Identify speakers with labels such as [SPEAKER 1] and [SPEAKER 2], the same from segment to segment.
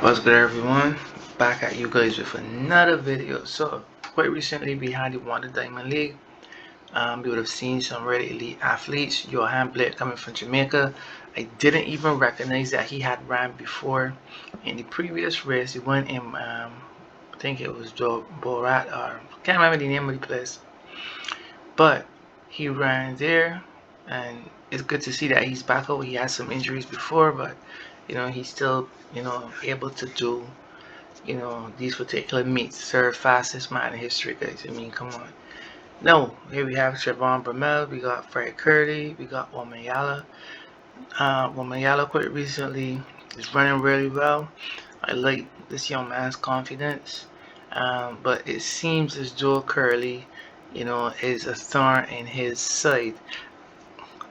[SPEAKER 1] What's good, everyone? Back at you guys with another video. So quite recently we had the Wanda Diamond League. You would have seen some really elite athletes. Johan Blake coming from Jamaica. I didn't even recognize that he had ran before in the previous race. He went in I think it was Borat, or can't remember the name of the place, but he ran there, and it's good to see that he's back over. He had some injuries before, but he's still able to do these particular meets. Third fastest man in history, guys. I mean, come on. No, here we have Trevon Bromell, we got Fred Kirley, we got Omayala. Omayala quite recently is running really well. I like this young man's confidence. But it seems as though Curly, is a thorn in his side.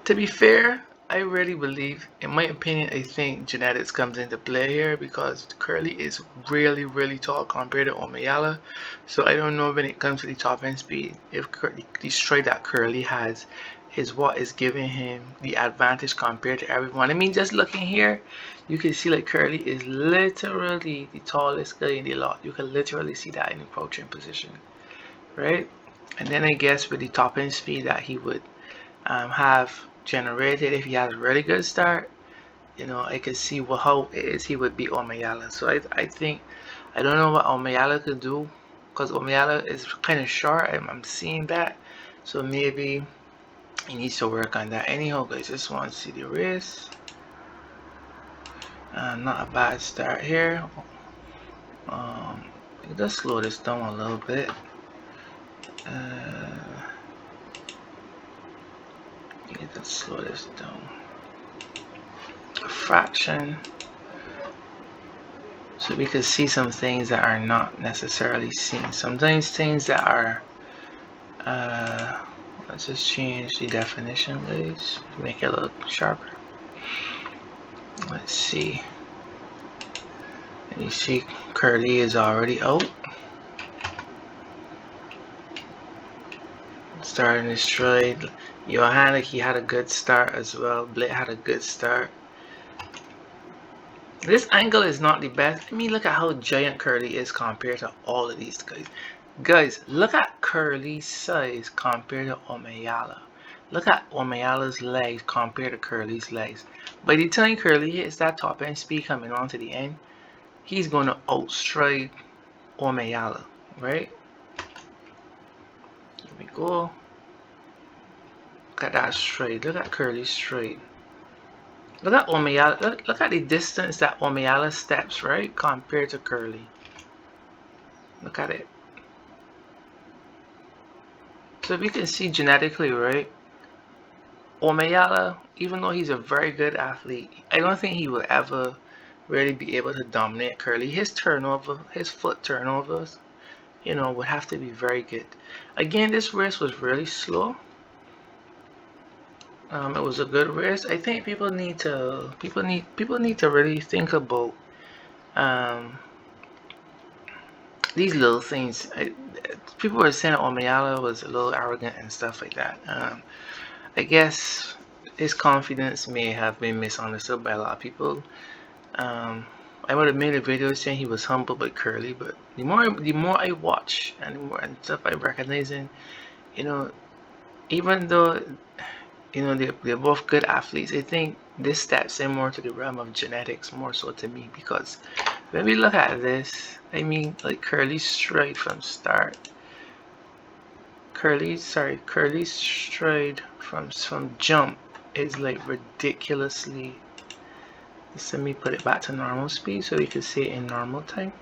[SPEAKER 1] To be fair, I really believe, in my opinion, I think genetics comes into play here because Curly is really, really tall compared to Omayala. So I don't know when it comes to the top end speed, if the stride that Curly has is what is giving him the advantage compared to everyone. I mean, just looking here, you can see like Curly is literally the tallest guy in the lot. You can literally see that in approaching position, right? And then I guess with the top end speed that he would have generated if he has a really good start, I could see how it is he would beat Omayala. So I think, I don't know what Omayala could do because Omayala is kind of short. I'm seeing that. So maybe he needs to work on that. Anyhow, guys, just want to see the race. Not a bad start here. Let's slow this down a little bit. Let's slow this down a fraction so we can see some things that are not necessarily seen. Sometimes things that are let's just change the definition, guys, make it look sharper. Let's see. And you see Curly is already out. Starting his stride. Johanna, he had a good start as well. Blake had a good start. This angle is not the best. I mean, look at how giant Curly is compared to all of these guys. Guys, look at Curly's size compared to Omayala. Look at Omayala's legs compared to Curly's legs. By the time Curly hits that top end speed coming on to the end, he's going to outstride Omayala, right? Here we go. Look at that straight. Look at Curly's straight. Look at Omayala. Look at the distance that Omayala steps, right, compared to Curly. Look at it. So we can see genetically, right? Omayala, even though he's a very good athlete, I don't think he will ever really be able to dominate Curly. His foot turnovers, would have to be very good. Again, this race was really slow. It was a good race. I think people need to really think about these little things. People were saying Omayala was a little arrogant and stuff like that. I guess his confidence may have been misunderstood by a lot of people. I would have made a video saying he was humble but Curly, but the more I watch and stuff I recognizing, even though they're both good athletes, I think this steps in more to the realm of genetics more so to me, because when we look at this, I mean, like Curly's stride from start. Curly's stride from jump is like ridiculously. Let me put it back to normal speed so you can see it in normal time.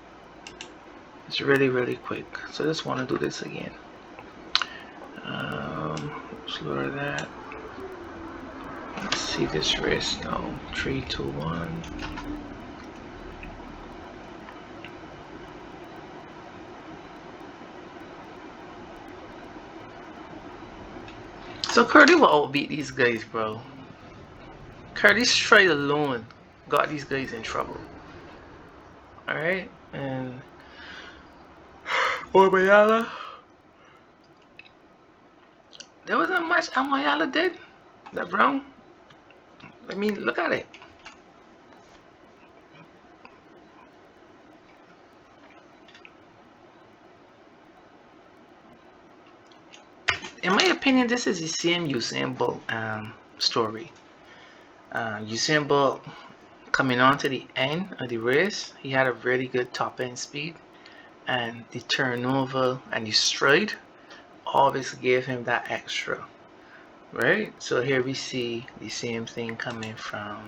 [SPEAKER 1] It's really, really quick. So I just want to do this again. Slower that. Let's see this race now. 3, 2, 1. So Curly will outbeat these guys, bro. Curly's stride alone got these guys in trouble. Alright, and Omayala, there wasn't much Omayala did. That brown. I mean, look at it. in my opinion, this is the same Usain Bolt story. Usain Bolt coming on to the end of the race, he had a really good top end speed, and the turnover and the stride always gave him that extra, right? So here we see the same thing coming from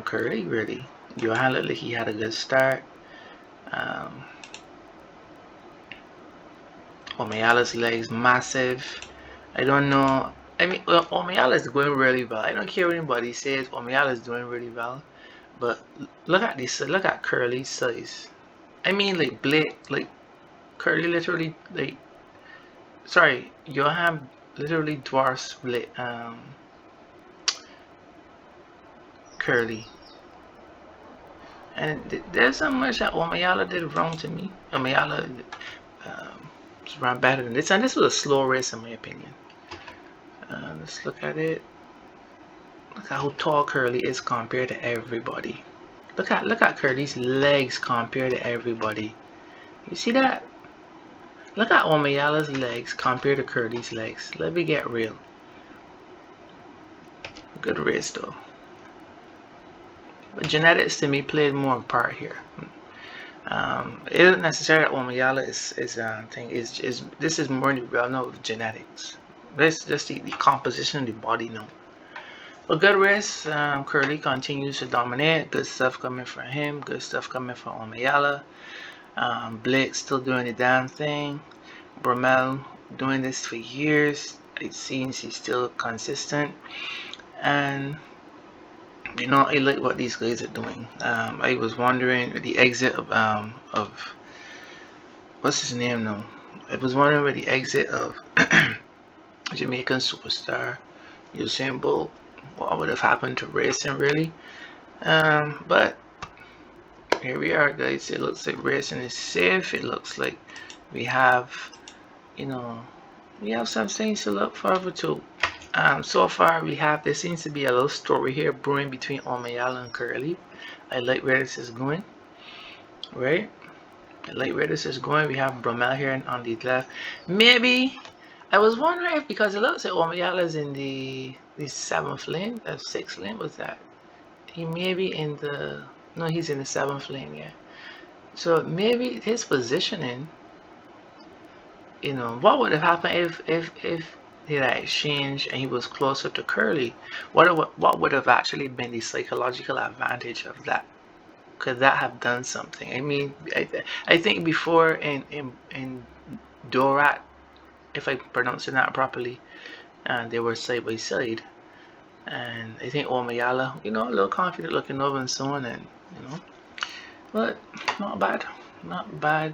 [SPEAKER 1] Curry. Really, Johan looked like he had a good start. Omayala's legs massive. I don't know. I mean, well, Omayala is going really well. I don't care what anybody says. Omayala is doing really well, but look at this. Look at Curly's size. I mean, like Blake, like Curly literally, like, sorry, Johan literally dwarfs Blake, Curly. And there's so much that Omayala did wrong to me. Omayala ran better than this, and this was a slow race in my opinion. Let's look at it. Look at how tall Curly is compared to everybody. Look at Curly's legs compared to everybody. You see that? Look at Omayala's legs compared to Curly's legs. Let me get real. Good race though. But genetics to me played more part here. It isn't necessarily that Omayala is thing. This is more in the realm of genetics. This just the composition of the body now. But good race. Curly continues to dominate. Good stuff coming from him. Good stuff coming from Omayala. Blake still doing the damn thing. Bromell doing this for years. It seems he's still consistent. And you know, I like what these guys are doing. I was wondering the exit of what's his name now. I was wondering where the exit of Jamaican superstar Usain Bolt. What would have happened to racing really? But here we are, guys. It looks like racing is safe. It looks like we have, you know, we have some things to look forward to. So far there seems to be a little story here brewing between Omayala and Curly. I like where this is going, right? I like where this is going. We have Bromell here on the left. Maybe I was wondering if, because it looks like Omayala is in the 7th lane, 6th lane. Was that? He may be in the, no, he's in the 7th lane, yeah. So maybe his positioning, you know, what would have happened if they had exchanged and he was closer to Curly? What would have actually been the psychological advantage of that? Could that have done something? I mean, I think before in Dorat, if I pronounce it that properly, and they were side by side, and I think Omayala, you know, a little confident looking over and so on, and you know, but not bad, not bad.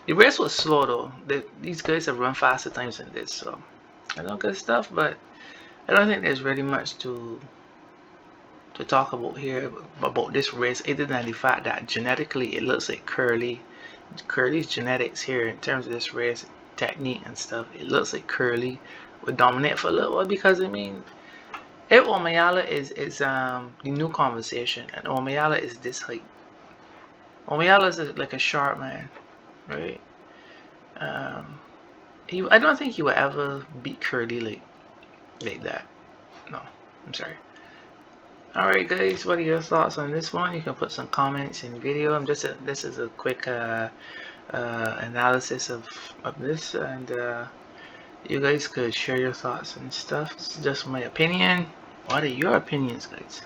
[SPEAKER 1] The race was slow though. These guys have run faster times than this, so I know good stuff. But I don't think there's really much to talk about here about this race, other than the fact that genetically it looks like Curly's genetics here in terms of this race technique and stuff. It looks like Curly would dominate for a little while, because I mean, if Omayala is the new conversation, and Omayala is this height, Omayala is like a sharp man, right? I don't think he would ever beat Curly like that. No, I'm sorry. Alright guys, what are your thoughts on this one? You can put some comments in the video. This is a quick analysis of this, and you guys could share your thoughts and stuff. It's just my opinion. What are your opinions, guys?